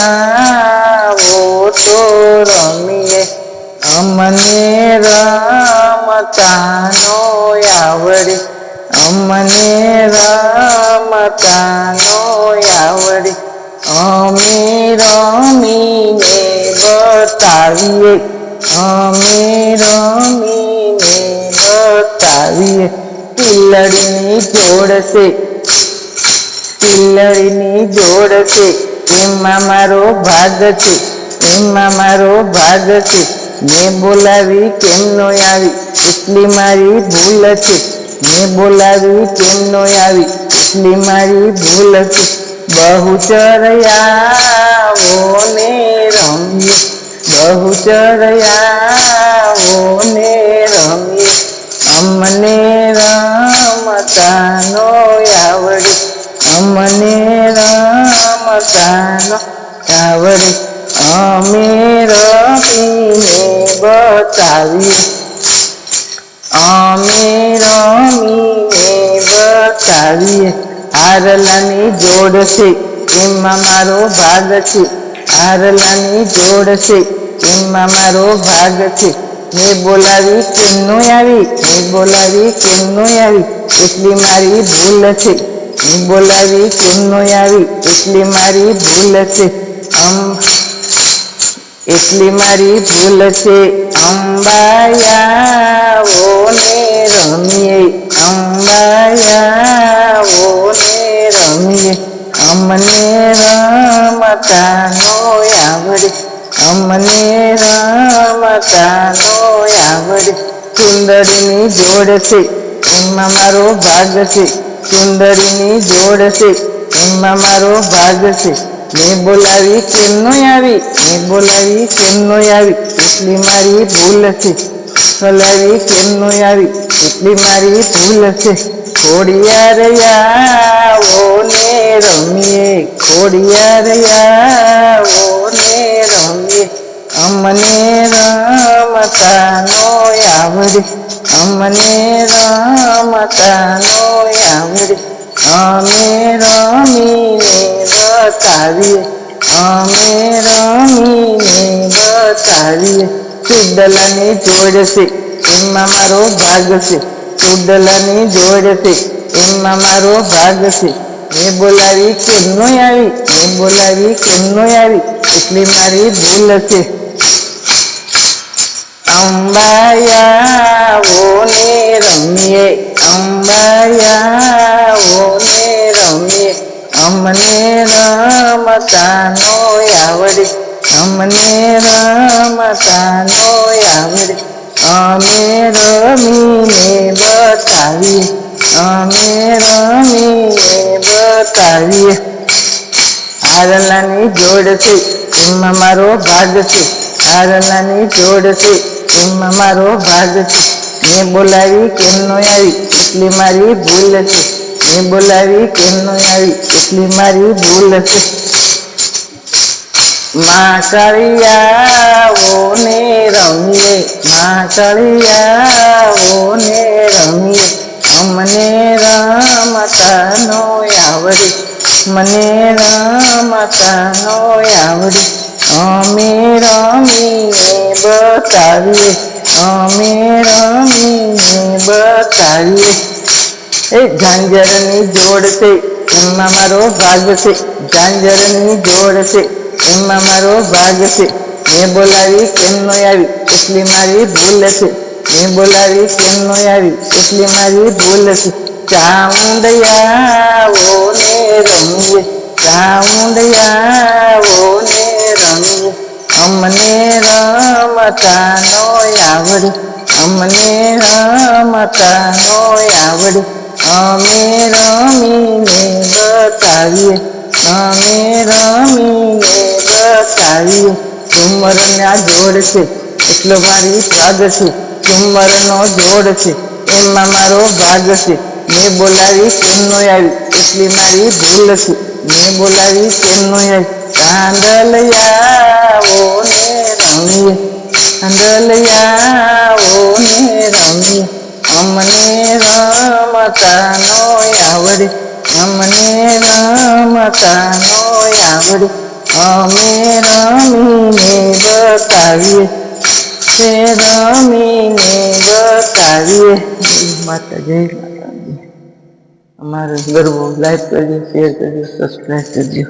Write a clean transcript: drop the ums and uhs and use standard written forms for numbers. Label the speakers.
Speaker 1: આવો તો રમીએ, અમને રમતા નો આવડે, અમને રમતા નો આવડે, અમે રમીને બતાવીએ, અમે રમીને બતાવીએ. પિલ્લડીની જોડ છે, પિલ્લડીની જોડ છે, એમાં મારો ભાગ છે, એમાં મારો ભાગ છે. મેં બોલાવી કેમ નો આવી, એટલી મારી ભૂલ છે. મેં બોલાવી કેમ નો આવી, એટલી મારી ભૂલ છે. બહુચર આવો ને રમીએ, બહુચર આવો ને રમીએ, અમને રમતા નો આવડે, અમને રમતા નો આવડે, અમે રમીને બતાવીએ, અમે રમીને બતાવીએ. આરલાની જોડ છે, એમાં મારો ભાગ છે, આરલાની જોડ છે, એમાં મારો ભાગ છે. મેં બોલાવી કેમ નો આવી, મેં બોલાવી કેમ નો આવી, એટલી મારી ભૂલ છે. મેં બોલાવી કેમ નો આવી, એટલી મારી ભૂલ છે. એટલી મારી ભૂલ છે. અંબાયાવો ને રમીએ, અંબાયાવો ને રમીએ, અમને રમતા નો આવડે, અમને રમતા નો આવડે. સુંદરીની જોડ છે, એમાં મારો ભાગ છે, સુંદરીની જોડ છે, એમાં મારો ભાગ છે. મેં બોલાવી કેમ નો આવી, મેં બોલાવી કેમ નો આવી, એટલી મારી ભૂલ છે. બોલાવી કેમ નો આવી, એટલી મારી ભૂલ છે. ખોડિયાર આવો ને રમીએ, ખોડિયાર આવો ને રમીએ, અમને રમતા નો આવડે, અમને રમતા નો આવડે, અમે રમીને બતાવીએ, અમે રમીને બતાવીએ. ચુડલાની જોડ છે, એમાં મારો ભાગ છે, ચુડલાની જોડ છે, એમાં મારો ભાગ છે. મેં બોલાવી કેમ નો આવી, મેં બોલાવી કેમ નો આવી, એટલી મારી ભૂલ છે. અંબાયાવો ને રમીએ, અંબાયાવો ને રમીએ, અમને રમતા નો આવડે, અમને રમતા નો આવડે, અમે રમીને બતાવીએ, અમે રમીને બતાવીએ. આરલાની જોડ છે, એમાં મારો ભાગ છે, આરલાની જોડ છે, એમાં મારો ભાગ છે. મેં બોલાવી કેમ નો આવી, એટલી મારી ભૂલ છે. મેં બોલાવી કેમ નો આવી, એટલી મારી ભૂલ છે. માંકળિયાવો ને રમીએ, માંકળિયાવો ને રમીએ, અમને રમતા નો આવડે, મને રમતા નો આવડે, અમે રમીને બતાવીએ, અમે રમીને બતાવીએ. એ ઝાંઝરની જોડ છે, એમાં મારો ભાગ છે, ઝાંઝરની જોડ છે, એમાં મારો ભાગ છે. મેં બોલાવી કેમ નો આવી, એટલી મારી ભૂલ છે. મેં બોલાવી કેમ નો આવી, એટલી મારી ભૂલ છે. ચામુંડયાવો ને રમીએ, ચામુંડયાવો ને રમીએ, અમને રમતા નો આવડે, અમને રમતા નો આવડે, અમે રમીને બતાવીએ, અમે રમીને બતાવીએ. ઝુમરના જોડ છે, એટલો મારી ભાગ છે, ઝુમરનો જોડ છે, એમાં મારો ભાગ છે. મેં બોલાવી કેમ નો આવી, એટલી મારી ભૂલ છે. મેં બોલાવી કેમ નો આવી. ચાંદલિયાવો ને રમીએ, ચાંદલિયાવો ને રમીએ, અમને રમતા નો આવડે, અમને રમતા નો આવડે, અમે રમીને બતાવીએ તે રમીને બતાવીએ. માતા જય માતાજી. અમારો ગરબો લાઈક કરજો, શેર કરજો, સબસ્ક્રાઈબ કરજો.